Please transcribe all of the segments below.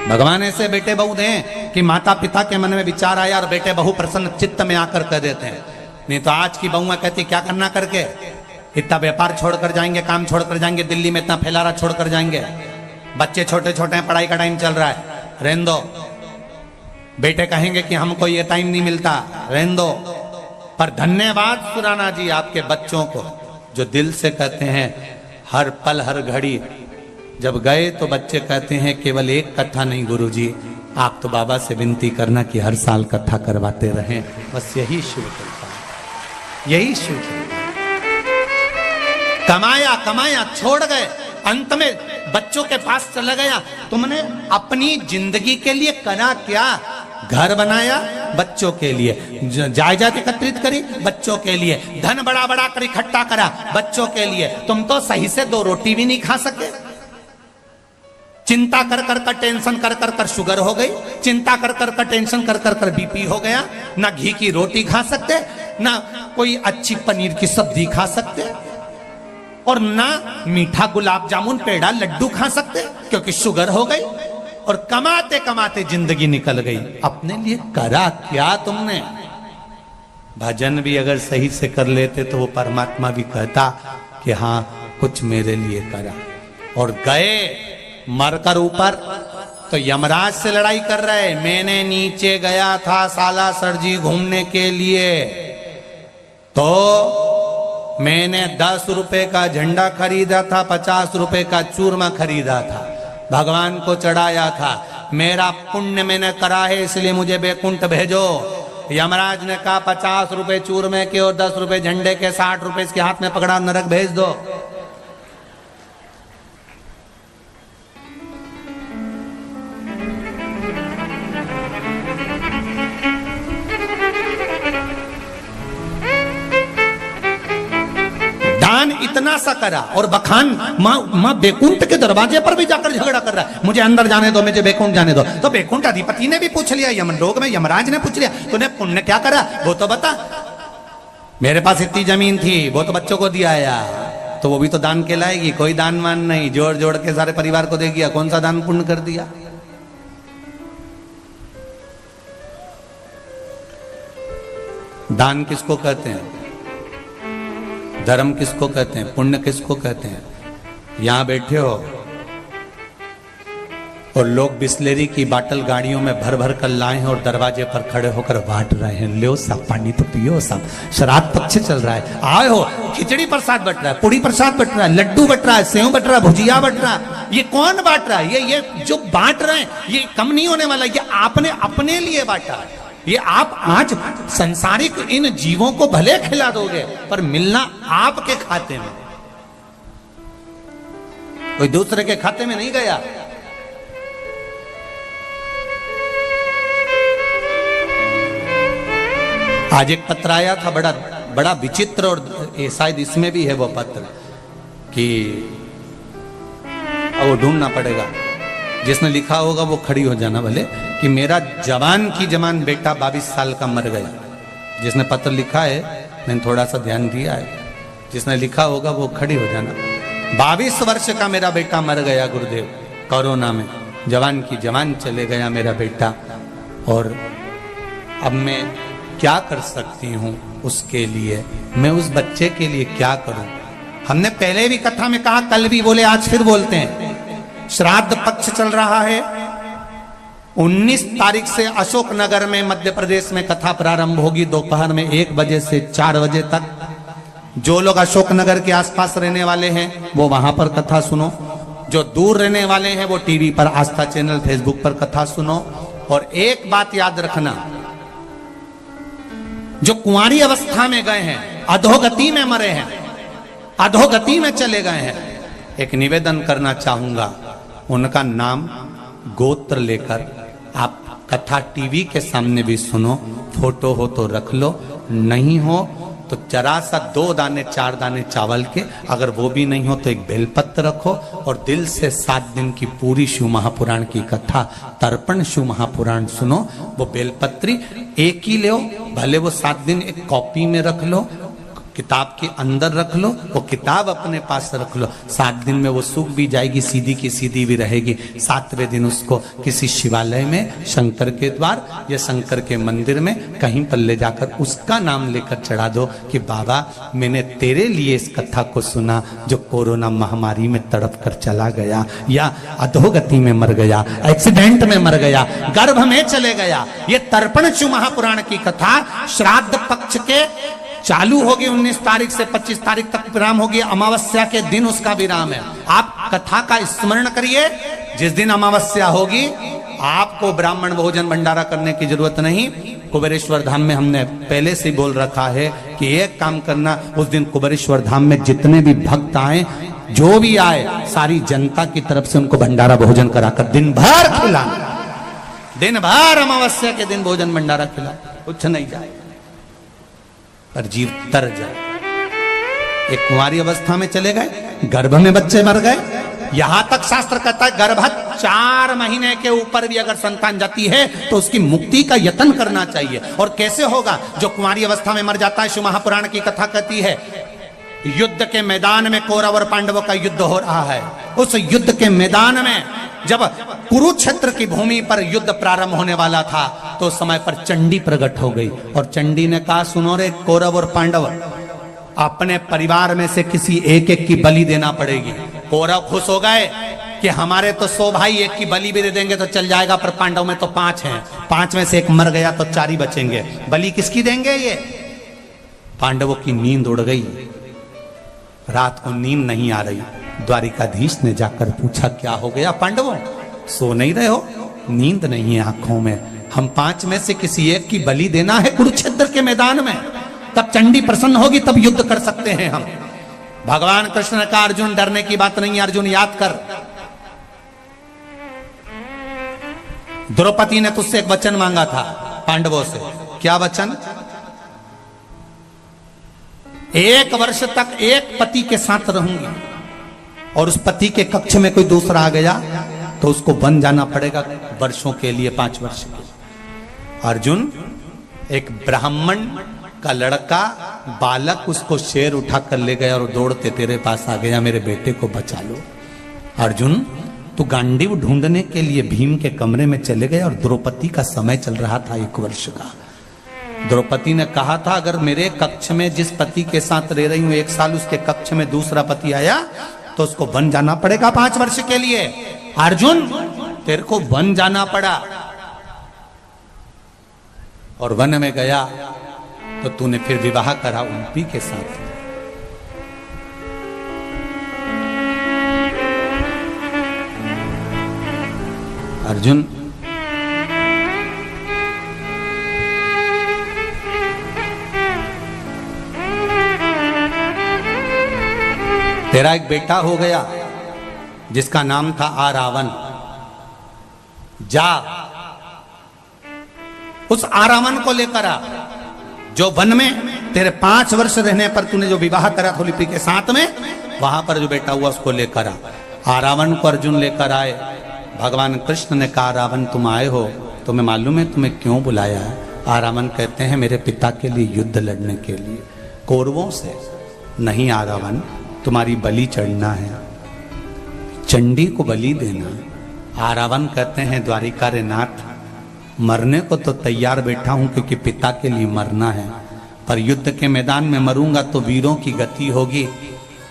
भगवान ऐसे बेटे बहू दें कि माता पिता के मन में विचार आया और बेटे बहू प्रसन्न चित्त में आकर कह देते हैं। नहीं तो आज की बहुआ कहती क्या करना करके, इतना व्यापार छोड़कर जाएंगे, काम छोड़कर जाएंगे, दिल्ली में इतना फैलारा छोड़कर जाएंगे, बच्चे छोटे छोटे हैं, पढ़ाई का टाइम चल रहा है, रहने दो। बेटे कहेंगे कि हमको ये टाइम नहीं मिलता, रहने दो। पर धन्यवाद सुराना जी आपके बच्चों को जो दिल से कहते हैं हर पल हर घड़ी। जब गए तो बच्चे कहते हैं केवल एक कथा नहीं गुरुजी, आप तो बाबा से विनती करना कि हर साल कथा करवाते रहें। बस यही शुरू करता है, यही शुरू करता है। कमाया कमाया छोड़ गए, अंत में बच्चों के पास चला गया। तुमने अपनी जिंदगी के लिए करा क्या? घर बनाया बच्चों के लिए, जायदाद एकत्रित करी बच्चों के लिए, धन बड़ा बड़ा कर इकट्ठा करा बच्चों के लिए। तुम तो सही से 2 रोटी भी नहीं खा सके। चिंता कर कर कर टेंशन कर कर कर शुगर हो गई, चिंता कर कर कर टेंशन कर कर कर बीपी हो गया। ना घी की रोटी खा सकते, ना कोई अच्छी पनीर की सब्जी खा सकते, और ना मीठा गुलाब जामुन पेड़ा लड्डू खा सकते क्योंकि शुगर हो गई। और कमाते कमाते जिंदगी निकल गई। अपने लिए करा क्या तुमने? भजन भी अगर सही से कर लेते तो वो परमात्मा भी कहता कि हाँ कुछ मेरे लिए करा। और गए मरकर ऊपर तो यमराज से लड़ाई कर रहे। मैंने नीचे गया था साला सरजी घूमने के लिए, तो मैंने 10 रुपए का झंडा खरीदा था, 50 रुपए का चूरमा खरीदा था, भगवान को चढ़ाया था। मेरा पुण्य मैंने करा है इसलिए मुझे बैकुंठ भेजो। यमराज ने कहा 50 रुपए चूरमे के और 10 रुपए झंडे के, 60 रुपए इसके हाथ में पकड़ा, नरक भेज दो। इतना सा करा और बखान माँ बैकुंठ के दरवाजे पर भी जाकर झगड़ा कर रहा है, मुझे अंदर जाने दो, मुझे बैकुंठ जाने दो। तो बैकुंठ अधिपति ने भी पूछ लिया, यमलोक में यमराज ने पूछ लिया, तूने पुण्य क्या करा वो तो बता। मेरे पास इतनी जमीन थी वो तो बच्चों को दिया है, तो वो भी तो दान कहलाएगी। कोई दान मान नहीं, जोड़ जोड़ के सारे परिवार को दे दिया, कौन सा दान पुण्य कर दिया? दान किसको कहते हैं? धर्म किसको कहते हैं? पुण्य किसको कहते हैं? यहां बैठे हो और लोग बिस्लेरी की बाटल गाड़ियों में भर भर कर लाए हैं और दरवाजे पर खड़े होकर बांट रहे हैं, लो सब पानी तो पियो सब। श्राद्ध पक्ष चल रहा है, आए हो, खिचड़ी प्रसाद बट रहा है, पूड़ी प्रसाद बट रहा है, लड्डू बट रहा है, सेव बट रहा है, भुजिया बट रहा है। ये कौन बांट रहा है? ये जो बांट रहे हैं ये कम नहीं होने वाला, ये आपने अपने लिए बांटा है। ये आप आज संसारिक इन जीवों को भले खिला दोगे पर मिलना आपके खाते में, कोई दूसरे के खाते में नहीं गया। आज एक पत्र आया था बड़ा बड़ा विचित्र, और शायद इसमें भी है वो पत्र कि वो ढूंढना पड़ेगा, जिसने लिखा होगा वो खड़ी हो जाना भले, कि मेरा जवान की जवान बेटा 22 साल का मर गया। जिसने पत्र लिखा है मैंने थोड़ा सा ध्यान दिया है, जिसने लिखा होगा वो खड़ी हो जाना। 22 वर्ष का मेरा बेटा मर गया गुरुदेव, कोरोना में। जवान की जवान चले गया मेरा बेटा, और अब मैं क्या कर सकती हूँ उसके लिए? मैं उस बच्चे के लिए क्या करूं? हमने पहले भी कथा में कहा, कल भी बोले, आज फिर बोलते हैं। श्राद्ध पक्ष चल रहा है। 19 तारीख से अशोकनगर में मध्य प्रदेश में कथा प्रारंभ होगी दोपहर में 1 बजे से 4 बजे तक। जो लोग अशोकनगर के आसपास रहने वाले हैं वो वहां पर कथा सुनो, जो दूर रहने वाले हैं वो टीवी पर, आस्था चैनल, फेसबुक पर कथा सुनो। और एक बात याद रखना, जो कुंवारी अवस्था में गए हैं, अधोगति में मरे हैं, अधोगति में चले गए हैं, एक निवेदन करना चाहूंगा, उनका नाम गोत्र लेकर आप कथा टीवी के सामने भी सुनो। फोटो हो तो रख लो, नहीं हो तो जरा सा 2 दाने 4 दाने चावल के, अगर वो भी नहीं हो तो एक बेलपत्र रखो और दिल से 7 दिन की पूरी शिव महापुराण की कथा, तर्पण शिव महापुराण सुनो। वो बेलपत्री एक ही लो, भले वो 7 दिन एक कॉपी में रख लो, किताब के अंदर रख लो, वो किताब अपने पास रख लो। 7 दिन में वो सूख भी जाएगी, सीधी की सीधी भी रहेगी। 7वें दिन उसको किसी शिवालय में, शंकर के द्वार या शंकर के मंदिर में कहीं पर ले जाकर उसका नाम लेकर चढ़ा दो कि बाबा मैंने तेरे लिए इस कथा को सुना, जो कोरोना महामारी में तड़प कर चला गया या अधोगति में मर गया, एक्सीडेंट में मर गया, गर्भ में चले गया। ये तर्पणचु महापुराण की कथा श्राद्ध पक्ष के चालू होगी 19 तारीख से 25 तारीख तक विराम होगी। अमावस्या के दिन उसका विराम है। आप कथा का स्मरण करिए। जिस दिन अमावस्या होगी आपको ब्राह्मण भोजन भंडारा करने की जरूरत नहीं। कुबेरेश्वर धाम में हमने पहले से बोल रखा है कि एक काम करना, उस दिन कुबेरेश्वर धाम में जितने भी भक्त आए, जो भी आए, सारी जनता की तरफ से उनको भंडारा भोजन कराकर दिन भर खिलाना। दिन भर अमावस्या के दिन भोजन भंडारा खिला, कुछ नहीं जाए पर जीव तर जाए। एक कुंवारी अवस्था में चले गए, गर्भ में बच्चे मर गए। यहां तक शास्त्र कहता है गर्भस्थ 4 महीने के ऊपर भी अगर संतान जाती है तो उसकी मुक्ति का यत्न करना चाहिए। और कैसे होगा? जो कुंवारी अवस्था में मर जाता है, शिव महापुराण की कथा कहती है युद्ध के मैदान में कौरव और पांडवों का युद्ध हो रहा है। उस युद्ध के मैदान में जब कुरुक्षेत्र की भूमि पर युद्ध प्रारंभ होने वाला था तो उस समय पर चंडी प्रकट हो गई और चंडी ने कहा, सुनो रे कौरव और पांडव, अपने परिवार में से किसी एक एक की बलि देना पड़ेगी। कौरव खुश हो गए कि हमारे तो 100 भाई, एक की बलि भी दे देंगे तो चल जाएगा, पर पांडव में तो 5 हैं, 5 में से एक मर गया तो 4 ही बचेंगे, बलि किसकी देंगे? ये पांडवों की नींद उड़ गई। रात को नींद नहीं आ रही। द्वारिकाधीश ने जाकर पूछा, क्या हो गया पांडवों, सो नहीं रहे हो? नींद नहीं है आंखों में। हम 5 में से किसी एक की बलि देना है कुरुक्षेत्र के मैदान में, तब चंडी प्रसन्न होगी, तब युद्ध कर सकते हैं हम। भगवान कृष्ण ने कहा, अर्जुन डरने की बात नहीं है, अर्जुन याद कर, द्रौपदी ने तुझसे एक वचन मांगा था पांडवों से। क्या वचन? 1 वर्ष तक एक पति के साथ रहूंगी और उस पति के कक्ष में कोई दूसरा आ गया तो उसको बन जाना पड़ेगा वर्षों के लिए, 5 वर्ष के। अर्जुन, एक ब्राह्मण का लड़का बालक उसको शेर उठा कर ले गया और दौड़ते तेरे पास आ गया, मेरे बेटे को बचा लो। अर्जुन, तू गांडीव ढूंढने के लिए भीम के कमरे में चले गए और द्रौपदी का समय चल रहा था 1 वर्ष का। द्रौपदी ने कहा था, अगर मेरे कक्ष में जिस पति के साथ रह रही हूं 1 साल, उसके कक्ष में दूसरा पति आया तो उसको बन जाना पड़ेगा 5 वर्ष के लिए। अर्जुन, तेरे को बन जाना पड़ा और वन में गया तो तूने फिर विवाह करा उनपी के साथ। अर्जुन, तेरा एक बेटा हो गया जिसका नाम था आरावन। जा उस आरावन को लेकर आ, जो वन में तेरे 5 वर्ष रहने पर तूने जो विवाह करा था लिपि के साथ में, वहां पर जो बेटा हुआ उसको लेकर आ। आरावन को अर्जुन लेकर आए। भगवान कृष्ण ने कहा, रावण तुम आए हो, तुम्हें मालूम है तुम्हें क्यों बुलाया है? आरावन कहते हैं, मेरे पिता के लिए युद्ध लड़ने के लिए, कौरवों से। नहीं आरावन, तुम्हारी बलि चढ़ना है, चंडी को बलि देना। आरावन कहते हैं, द्वारिका रे नाथ, मरने को तो तैयार बैठा हूं क्योंकि पिता के लिए मरना है, पर युद्ध के मैदान में मरूंगा तो वीरों की गति होगी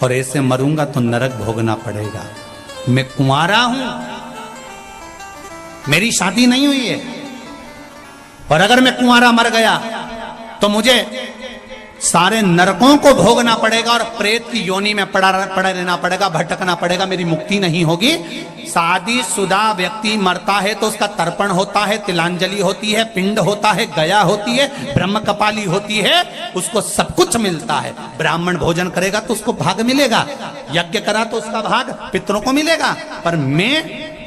और ऐसे मरूंगा तो नरक भोगना पड़ेगा। मैं कुंवारा हूं, मेरी शादी नहीं हुई है, और अगर मैं कुंवारा मर गया तो मुझे सारे नरकों को भोगना पड़ेगा और प्रेत की योनि में पड़ा रहना पड़ेगा, भटकना पड़ेगा, मेरी मुक्ति नहीं होगी। शादीशुदा व्यक्ति मरता है तो उसका तर्पण होता है, तिलांजलि होती है, पिंड होता है, गया होती है, ब्रह्म कपाली होती है, उसको सब कुछ मिलता है। ब्राह्मण भोजन करेगा तो उसको भाग मिलेगा, यज्ञ करा तो उसका भाग पितरों को मिलेगा, पर मैं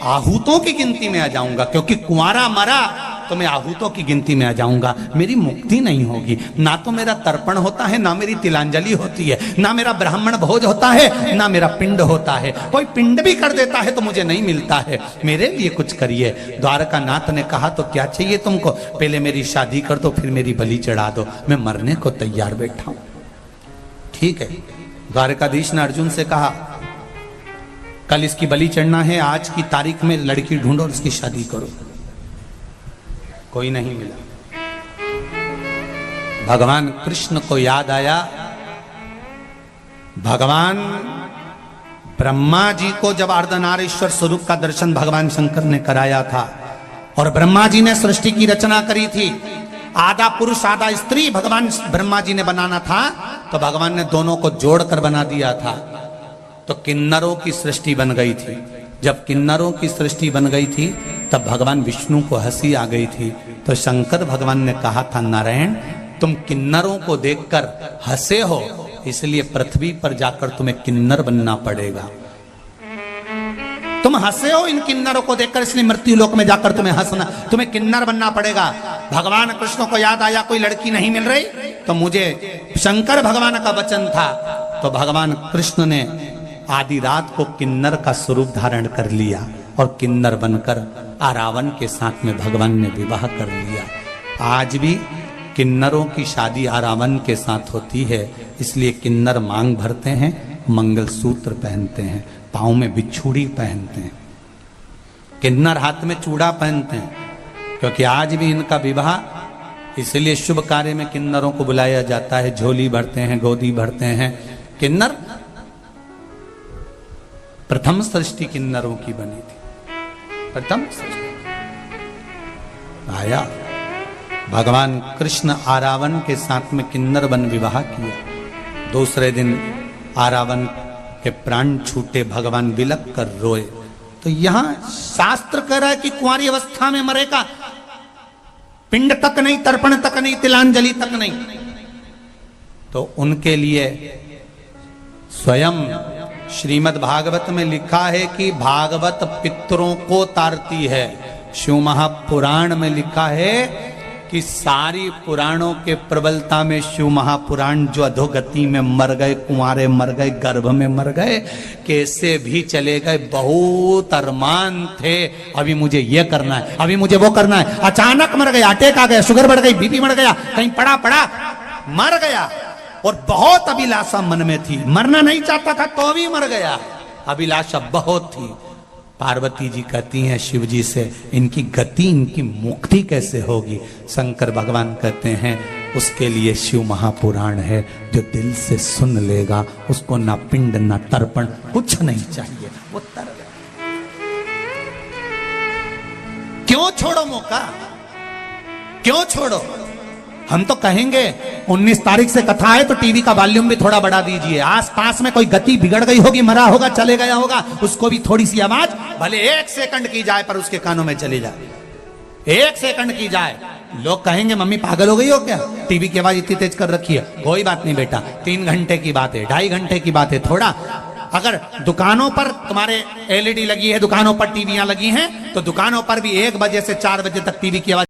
आहूतों की गिनती में आ जाऊंगा, क्योंकि कुंवारा मरा तो मैं आहूतों की गिनती में आ जाऊंगा, मेरी मुक्ति नहीं होगी। ना तो मेरा तर्पण होता है, ना मेरी तिलांजलि होती है, ना मेरा ब्राह्मण भोज होता है, ना मेरा पिंड होता है। कोई पिंड भी कर देता है तो मुझे नहीं मिलता है, मेरे लिए कुछ करिए। द्वारका नाथ ने कहा, तो क्या चाहिए तुमको? पहले मेरी शादी कर दो, फिर मेरी बलि चढ़ा दो, मैं मरने को तैयार बैठा हूं। ठीक है। द्वारकाधीश ने अर्जुन से कहा कल इसकी बलि चढ़ना है, आज की तारीख में लड़की ढूंढो और इसकी शादी करो। कोई नहीं मिला। भगवान कृष्ण को याद आया, भगवान ब्रह्मा जी को जब अर्धनारीश्वर स्वरूप का दर्शन भगवान शंकर ने कराया था और ब्रह्मा जी ने सृष्टि की रचना करी थी, आधा पुरुष आधा स्त्री भगवान ब्रह्मा जी ने बनाना था, तो भगवान ने दोनों को जोड़कर बना दिया था। तो किन्नरों की सृष्टि बन गई थी। जब किन्नरों की सृष्टि बन गई थी तब भगवान विष्णु को हंसी आ गई थी। तो शंकर भगवान ने कहा था, नारायण तुम किन्नरों को देखकर हंसे हो, इसलिए पृथ्वी पर जाकर तुम्हें किन्नर बनना पड़ेगा। तुम हंसे हो इन किन्नरों को देखकर, इसलिए मृत्यु लोक में जाकर तुम्हें हंसना, तुम्हें किन्नर बनना पड़ेगा। भगवान कृष्ण को याद आया कोई लड़की नहीं मिल रही, तो मुझे शंकर भगवान का वचन था, तो भगवान कृष्ण ने आदि रात को किन्नर का स्वरूप धारण कर लिया और किन्नर बनकर आरावन के साथ में भगवान ने विवाह कर लिया। आज भी किन्नरों की शादी आरावन के साथ होती है, इसलिए किन्नर मांग भरते हैं, मंगलसूत्र पहनते हैं, पाँव में बिछुड़ी पहनते हैं, किन्नर हाथ में चूड़ा पहनते हैं, क्योंकि आज भी इनका विवाह, इसलिए शुभ कार्य में किन्नरों को बुलाया जाता है। झोली भरते हैं, गोदी भरते हैं। किन्नर प्रथम सृष्टि किन्नरों की बनी थी। प्रथम सृष्टि आया, भगवान कृष्ण आरावन के साथ में किन्नर बन विवाह किया। दूसरे दिन आरावन के प्राण छूटे, भगवान विलक कर रोए। तो यहां शास्त्र कह रहा है कि कुंवारी अवस्था में मरेगा, पिंड तक नहीं, तर्पण तक नहीं, तिलांजलि तक नहीं। तो उनके लिए स्वयं श्रीमद् भागवत में लिखा है कि भागवत पितरों को तारती है। शिव महापुराण में लिखा है कि सारी पुराणों के प्रबलता में शिव महापुराण जो अधोगति में मर गए, कुंवारे मर गए, गर्भ में मर गए, कैसे भी चले गए, बहुत अरमान थे, अभी मुझे ये करना है, अभी मुझे वो करना है, अचानक मर गया, अटैक आ गया, शुगर बढ़ गई, बीपी बढ़ गया, कहीं पड़ा मर गया। और बहुत अभिलाषा मन में थी, मरना नहीं चाहता था तो भी मर गया, अभिलाषा बहुत थी। पार्वती जी कहती हैं शिव जी से, इनकी गति, इनकी मुक्ति कैसे होगी? शंकर भगवान कहते हैं उसके लिए शिव महापुराण है, जो दिल से सुन लेगा उसको ना पिंड ना तर्पण कुछ नहीं चाहिए, वो तर गया। क्यों छोड़ो मौका, क्यों छोड़ो? हम तो कहेंगे 19 तारीख से कथा है तो टीवी का वॉल्यूम भी थोड़ा बढ़ा दीजिए। आस पास में कोई गति बिगड़ गई होगी, मरा होगा, चले गया होगा, उसको भी थोड़ी सी आवाज भले 1 सेकंड की जाए पर उसके कानों में चली जाए, 1 सेकंड की जाए। लोग कहेंगे मम्मी पागल हो गई हो क्या, टीवी की आवाज इतनी तेज कर रखी है। कोई बात नहीं बेटा, 3 घंटे की बात है, 2.5 घंटे की बात है। थोड़ा अगर दुकानों पर तुम्हारे LED लगी है, दुकानों पर टीवियां लगी हैं, तो दुकानों पर भी 1 बजे से 4 बजे तक टीवी की आवाज